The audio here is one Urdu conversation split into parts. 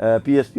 PSP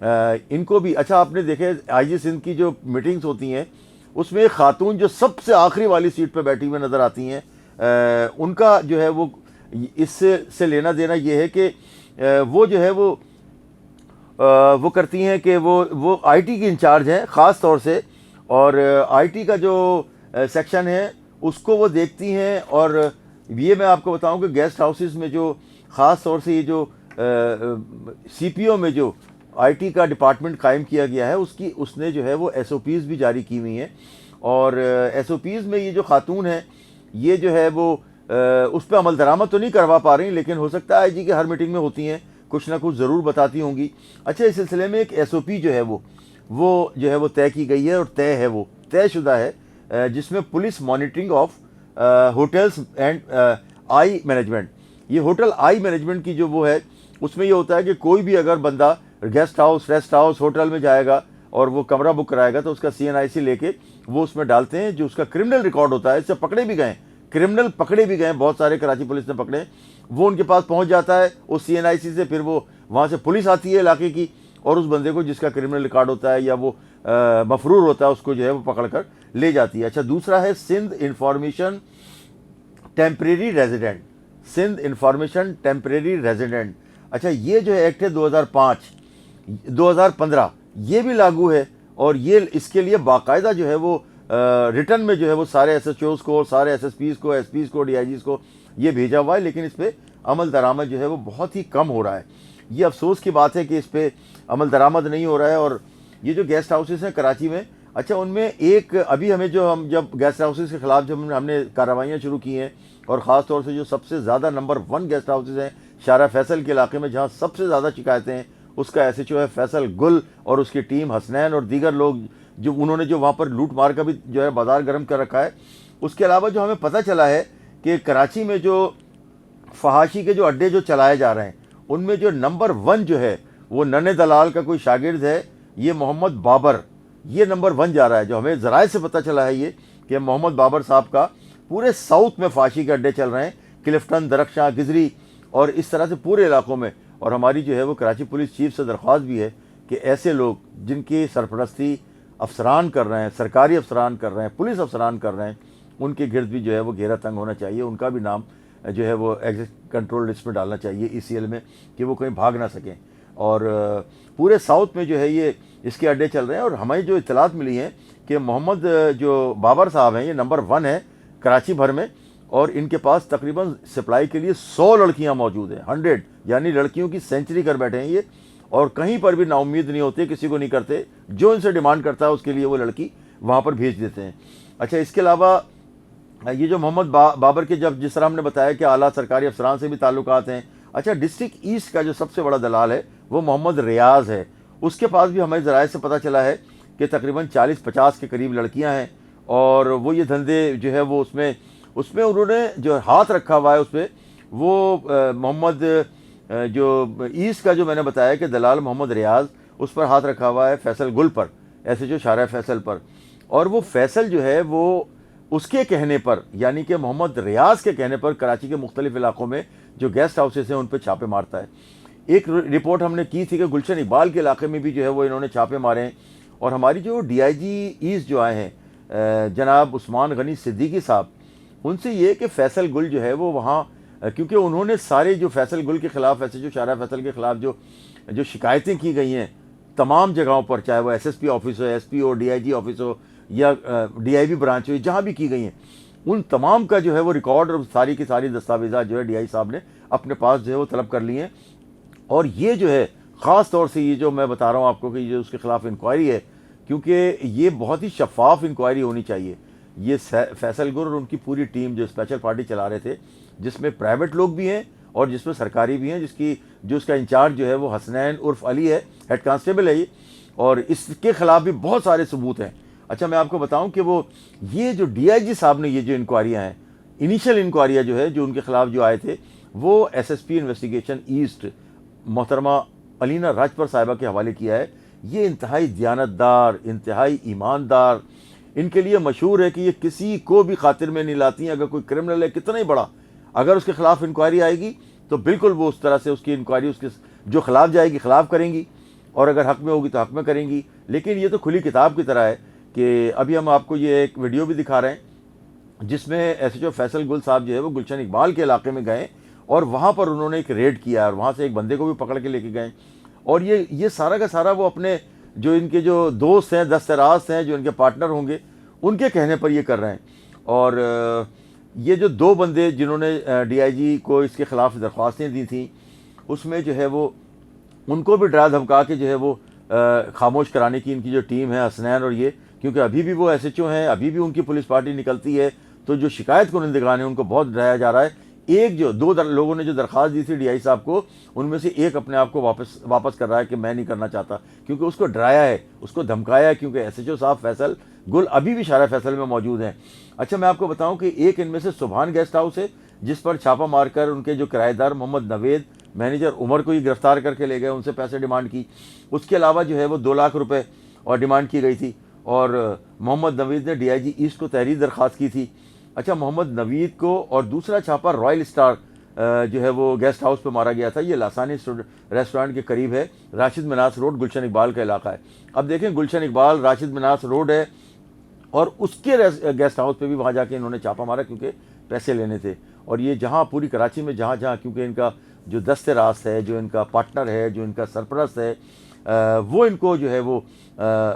ان کو بھی اچھا آپ نے دیکھے آئی جی سندھ کی جو میٹنگز ہوتی ہیں اس میں ایک خاتون جو سب سے آخری والی سیٹ پہ بیٹھی ہوئی نظر آتی ہیں، ان کا جو ہے وہ اس سے لینا دینا یہ ہے کہ وہ جو ہے وہ کرتی ہیں کہ وہ آئی ٹی کی انچارج ہیں خاص طور سے، اور آئی ٹی کا جو سیکشن ہے اس کو وہ دیکھتی ہیں. اور یہ میں آپ کو بتاؤں کہ گیسٹ ہاؤسز میں جو خاص طور سے یہ جو سی پی او میں جو آئی ٹی کا ڈپارٹمنٹ قائم کیا گیا ہے اس نے جو ہے وہ ایس او پیز بھی جاری کی ہوئی ہیں. اور ایس او پیز میں یہ جو خاتون ہیں یہ جو ہے وہ اس پہ عمل درآمد تو نہیں کروا پا رہی، لیکن ہو سکتا ہے آئی جی کی ہر میٹنگ میں ہوتی ہیں، کچھ نہ کچھ ضرور بتاتی ہوں گی. اچھا اس سلسلے میں ایک ایس او پی جو ہے وہ جو ہے وہ طے کی گئی ہے، اور وہ طے شدہ ہے، جس میں police monitoring of hotels and I management. یہ ہوٹل آئی مینجمنٹ کی جو وہ ہے اس میں یہ ہوتا ہے کہ کوئی بھی اگر بندہ guest house, rest house, hotel میں جائے گا اور وہ کمرہ بک کرائے گا تو اس کا سی این آئی سی لے کے وہ اس میں ڈالتے ہیں. جو اس کا کرمنل ریکارڈ ہوتا ہے، اس سے کرمنل پکڑے بھی گئے بہت سارے، کراچی پولیس نے پکڑے، وہ ان کے پاس پہنچ جاتا ہے اس سی این آئی سی سے. پھر وہ وہاں سے پولیس آتی ہے علاقے کی، اور اس بندے کو جس کا کرمنل ریکارڈ ہوتا ہے یا وہ مفرور ہوتا ہے اس کو جو ہے وہ پکڑ کر لے جاتی ہے. اچھا دوسرا ہے Sindh information temporary resident. Sindh information temporary resident, اچھا یہ جو ہے ایکٹ ہے 2015 یہ بھی لاگو ہے. اور یہ اس کے لیے باقاعدہ جو ہے وہ ریٹن میں جو ہے وہ سارے ایس ایچ اوز کو، سارے ایس ایس پیز کو، ایس پیز کو، ڈی آئی جیز کو یہ بھیجا ہوا ہے، لیکن اس پہ عمل درآمد جو ہے وہ بہت ہی کم ہو رہا ہے. یہ افسوس کی بات ہے کہ اس پہ عمل درآمد نہیں ہو رہا ہے. اور یہ جو گیسٹ ہاؤسز ہیں کراچی میں، اچھا ان میں ایک ابھی ہمیں ہم جب گیسٹ ہاؤسز کے خلاف جب ہم نے کارروائیاں شروع کی ہیں، اور خاص طور سے جو سب سے زیادہ نمبر 1 گیسٹ ہاؤسز ہیں شارع فیصل کے علاقے میں، جہاں سب سے زیادہ شکایتیں ہیں، اس کا ایس ایچ او ہے فیصل گل اور اس کی ٹیم، حسنین اور دیگر لوگ جو انہوں نے جو وہاں پر لوٹ مار کا بھی جو ہے بازار گرم کر رکھا ہے. اس کے علاوہ جو ہمیں پتہ چلا ہے کہ کراچی میں جو فحاشی کے جو اڈے جو چلائے جا رہے ہیں ان میں جو نمبر 1 جو ہے وہ ننے دلال کا کوئی شاگرد ہے، یہ محمد بابر، یہ نمبر 1 جا رہا ہے. جو ہمیں ذرائع سے پتہ چلا ہے یہ کہ محمد بابر صاحب کا پورے ساؤتھ میں فحاشی کے اڈے چل رہے ہیں، کلفٹن، درخشاں، گزری اور اس طرح سے پورے علاقوں میں. اور ہماری جو ہے وہ کراچی پولیس چیف سے درخواست بھی ہے کہ ایسے لوگ جن کی سرپرستی افسران کر رہے ہیں، سرکاری افسران کر رہے ہیں، پولیس افسران کر رہے ہیں، ان کے گرد بھی جو ہے وہ گھیرا تنگ ہونا چاہیے. ان کا بھی نام جو ہے وہ ایگزٹ کنٹرول لسٹ میں ڈالنا چاہیے ای سی ایل میں، کہ وہ کہیں بھاگ نہ سکیں. اور پورے ساؤتھ میں جو ہے یہ اس کے اڈے چل رہے ہیں. اور ہمیں جو اطلاعات ملی ہیں کہ محمد جو بابر صاحب ہیں یہ نمبر 1 ہے کراچی بھر میں، اور ان کے پاس تقریباً سپلائی کے لیے 100 لڑکیاں موجود ہیں، 100 یعنی لڑکیوں کی سینچری کر بیٹھے ہیں یہ. اور کہیں پر بھی نا امید نہیں ہوتے، کسی کو نہیں کرتے، جو ان سے ڈیمانڈ کرتا ہے اس کے لیے وہ لڑکی وہاں پر بھیج دیتے ہیں. اچھا اس کے علاوہ یہ جو محمد بابر کے جس طرح ہم نے بتایا کہ اعلیٰ سرکاری افسران سے بھی تعلقات ہیں. اچھا ڈسٹرکٹ ایسٹ کا جو سب سے بڑا دلال ہے وہ محمد ریاض ہے، اس کے پاس بھی ہمیں ذرائع سے پتہ چلا ہے کہ تقریباً 40-50 کے قریب لڑکیاں ہیں. اور وہ یہ دھندے جو ہے وہ اس میں انہوں نے جو ہاتھ رکھا ہوا ہے اس پہ وہ محمد جو ایسٹ کا جو میں نے بتایا کہ دلال محمد ریاض، اس پر ہاتھ رکھا ہوا ہے فیصل گل پر، ایسے جو شارع فیصل پر. اور وہ فیصل جو ہے وہ اس کے کہنے پر، یعنی کہ محمد ریاض کے کہنے پر کراچی کے مختلف علاقوں میں جو گیسٹ ہاؤسز ہیں ان پہ چھاپے مارتا ہے. ایک رپورٹ ہم نے کی تھی کہ گلشن اقبال کے علاقے میں بھی جو ہے وہ انہوں نے چھاپے مارے ہیں. اور ہماری جو ڈی آئی جی ایسٹ جو آئے ہیں جناب عثمان غنی صدیقی صاحب، ان سے یہ کہ فیصل گل جو ہے وہ وہاں، کیونکہ انہوں نے سارے جو فیصل گل کے خلاف، ایسے جو شارع فیصل کے خلاف جو شکایتیں کی گئی ہیں تمام جگہوں پر، چاہے وہ ایس ایس پی آفس ہو، S P O, D I G office ہو یا ڈی آئی بی برانچ ہو، جہاں بھی کی گئی ہیں، ان تمام کا جو ہے وہ ریکارڈ اور ساری کی ساری دستاویزات جو ہے ڈی آئی صاحب نے اپنے پاس جو ہے وہ طلب کر لی ہیں. اور یہ جو ہے خاص طور سے یہ جو میں بتا رہا ہوں آپ کو کہ یہ اس کے خلاف انکوائری ہے، کیونکہ یہ بہت ہی شفاف انکوائری ہونی چاہیے. یہ فیصل گل اور ان کی پوری ٹیم جو اسپیشل پارٹی چلا رہے تھے، جس میں پرائیویٹ لوگ بھی ہیں اور جس میں سرکاری بھی ہیں، جو اس کا انچارج جو ہے وہ حسنین عرف علی ہے، ہیڈ کانسٹیبل ہے یہ، اور اس کے خلاف بھی بہت سارے ثبوت ہیں. اچھا میں آپ کو بتاؤں کہ یہ جو ڈی آئی جی صاحب نے یہ جو انکوائریاں ہیں، انیشل انکوائریاں جو ہے جو ان کے خلاف جو آئے تھے، وہ S S P investigation east محترمہ علینا راجپر صاحبہ کے حوالے کیا ہے. یہ انتہائی دیانتدار، انتہائی ایماندار، ان کے لیے مشہور ہے کہ یہ کسی کو بھی خاطر میں نہیں لاتی ہیں. اگر کوئی کرمنل ہے کتنا ہی بڑا، اگر اس کے خلاف انکوائری آئے گی تو بالکل وہ اس طرح سے اس کی انکوائری اس کے جو خلاف جائے گی خلاف کریں گی. اور اگر حق میں ہوگی تو حق میں کریں گی. لیکن یہ تو کھلی کتاب کی طرح ہے کہ ابھی ہم آپ کو یہ ایک ویڈیو بھی دکھا رہے ہیں جس میں ایس ایچ او فیصل گل صاحب جو ہے وہ گلشن اقبال کے علاقے میں گئے اور وہاں پر انہوں نے ایک ریڈ کیا اور وہاں سے ایک بندے کو بھی پکڑ کے لے کے گئے. اور یہ سارا کا سارا وہ اپنے جو ان کے جو دوست ہیں, دست راست ہیں, جو ان کے پارٹنر ہوں گے, ان کے کہنے پر یہ کر رہے ہیں. اور یہ جو 2 بندے جنہوں نے ڈی آئی جی کو اس کے خلاف درخواستیں دی تھیں, اس میں جو ہے وہ ان کو بھی ڈرا دھمکا کے جو ہے وہ خاموش کرانے کی ان کی جو ٹیم ہے, حسنین اور یہ, کیونکہ ابھی بھی وہ ایس ایچ او ہیں, ابھی بھی ان کی پولیس پارٹی نکلتی ہے, تو جو شکایت کنندگان ہیں ان کو بہت ڈرایا جا رہا ہے. ایک جو 2 لوگوں نے جو درخواست دی تھی ڈی آئی صاحب کو, ان میں سے ایک اپنے آپ کو واپس کر رہا ہے کہ میں نہیں کرنا چاہتا, کیونکہ اس کو ڈرایا ہے, اس کو دھمکایا ہے, کیونکہ ایس ایچ او صاحب فیصل گل ابھی بھی شارع فیصل میں موجود ہیں. اچھا میں آپ کو بتاؤں کہ ایک ان میں سے سبحان گیسٹ ہاؤس ہے جس پر چھاپا مار کر ان کے جو کرایہ دار محمد نوید, مینیجر عمر کو ہی گرفتار کر کے لے گئے, ان سے پیسے ڈیمانڈ کی. اس کے علاوہ جو ہے وہ 2 لاکھ روپے اور ڈیمانڈ کی گئی تھی, اور محمد نوید نے ڈی آئی جی ایسٹ کو تحریر درخواست کی تھی. اچھا محمد نوید کو اور دوسرا چھاپا رائل اسٹار جو ہے وہ گیسٹ ہاؤس پہ مارا گیا تھا. یہ لاسانی ریسٹورانٹ کے قریب ہے, راشد مناس روڈ, گلشن اقبال کا علاقہ ہے. اب دیکھیں گلشن اقبال راشد مناس روڈ ہے, اور اس کے گیسٹ ہاؤس پہ بھی وہاں جا کے انہوں نے چھاپا مارا کیونکہ پیسے لینے تھے. اور یہ جہاں پوری کراچی میں جہاں کیونکہ ان کا جو دست راست ہے, جو ان کا پارٹنر ہے, جو ان کا سرپرست ہے, وہ ان کو جو ہے وہ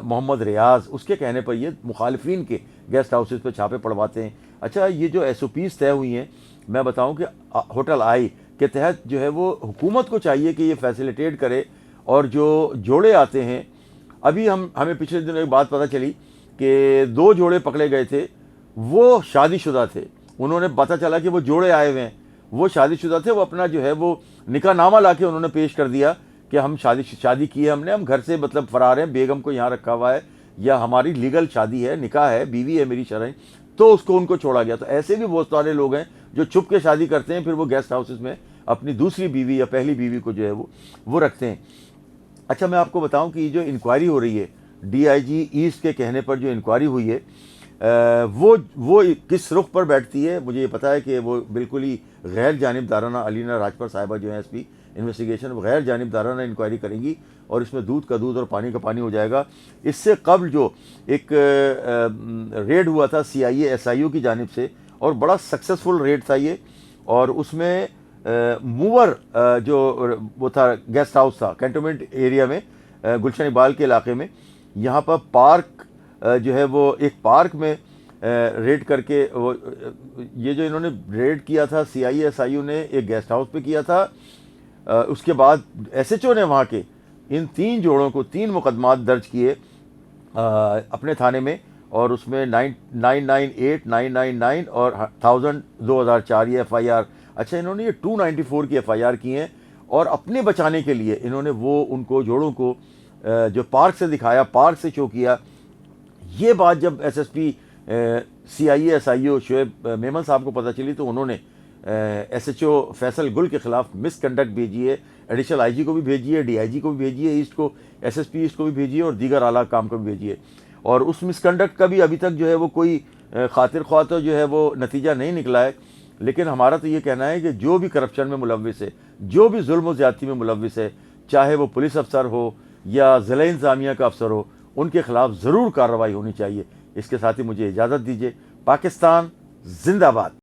محمد ریاض, اس کے کہنے پر یہ مخالفین کے گیسٹ ہاؤسز پہ چھاپے پڑواتے ہیں. اچھا یہ جو ایس او پیز طے ہوئی ہیں, میں بتاؤں کہ ہوٹل آئی کے تحت جو ہے وہ حکومت کو چاہیے کہ یہ فیسیلیٹیٹ کرے. اور جو جوڑے آتے ہیں, ابھی ہمیں پچھلے دنوں ایک بات پتہ چلی کہ 2 جوڑے پکڑے گئے تھے, وہ شادی شدہ تھے. انہوں نے پتہ چلا کہ وہ جوڑے آئے ہوئے ہیں, وہ شادی شدہ تھے. وہ اپنا جو ہے وہ نکاح نامہ لا کے انہوں نے پیش کر دیا کہ ہم شادی کی ہے ہم نے, ہم گھر سے مطلب فرار ہیں, بیگم کو یہاں رکھا ہوا ہے, یا ہماری لیگل شادی ہے, نکاح ہے, بیوی ہے میری شرعی, تو اس کو ان کو چھوڑا گیا. تو ایسے بھی بہت سارے لوگ ہیں جو چھپ کے شادی کرتے ہیں, پھر وہ گیسٹ ہاؤسز میں اپنی دوسری بیوی یا پہلی بیوی کو جو ہے وہ رکھتے ہیں. اچھا میں آپ کو بتاؤں کہ یہ جو انکوائری ہو رہی ہے, ڈی آئی جی ایسٹ کے کہنے پر جو انکوائری ہوئی ہے, وہ کس رخ پر بیٹھتی ہے. مجھے یہ پتہ ہے کہ وہ بالکل ہی غیر جانبدارانہ, علینا راجپر صاحبہ جو ہیں ایس پی انویسٹیگیشن, غیر جانبدارانہ انکوائری کریں گی, اور اس میں دودھ کا دودھ اور پانی کا پانی ہو جائے گا. اس سے قبل جو ایک ریڈ ہوا تھا سی آئی اے ایس آئی او کی جانب سے, اور بڑا سکسیسفل ریڈ تھا یہ, اور اس میں موور جو وہ تھا گیسٹ ہاؤس تھا کینٹونمنٹ ایریا میں, گلشن اقبال کے علاقے میں, یہاں پر پارک جو ہے وہ ایک پارک میں ریڈ کر کے یہ جو انہوں نے ریڈ کیا تھا, سی آئی اے ایس آئی او نے ایک گیسٹ ہاؤس پہ کیا تھا. اس کے بعد ایس ایچ او نے وہاں کے ان 3 جوڑوں کو 3 مقدمات درج کیے اپنے تھانے میں, اور اس میں 998, 999 اور 1000 2004 یہ ایف آئی آر. اچھا انہوں نے یہ 294 کی ایف آئی آر کی ہیں, اور اپنے بچانے کے لیے انہوں نے وہ ان کو جوڑوں کو جو پارک سے دکھایا, پارک سے شو کیا. یہ بات جب S S P C I A S I O Shoaib Memon صاحب کو پتہ چلی, تو انہوں نے S H O Faisal Gul کے خلاف مس کنڈکٹ بھیجی ہے, ایڈیشنل آئی جی کو بھی بھیجی ہے, ڈی آئی جی کو بھی بھیجی ہے ایسٹ کو, ایس ایس پی ایسٹ کو بھی بھیجی ہے, اور دیگر اعلیٰ کام کو بھی بھیجی ہے. اور اس مس کنڈکٹ کا بھی ابھی تک جو ہے وہ کوئی خاطر خواہ تو جو ہے وہ نتیجہ نہیں نکلا ہے. لیکن ہمارا تو یہ کہنا ہے کہ جو بھی کرپشن میں ملوث ہے, جو بھی ظلم و زیادتی میں ملوث ہے, چاہے وہ پولیس افسر ہو یا ضلع انتظامیہ کا افسر ہو, ان کے خلاف ضرور کارروائی ہونی چاہیے. اس کے ساتھ ہی مجھے اجازت دیجیے. پاکستان زندہ باد.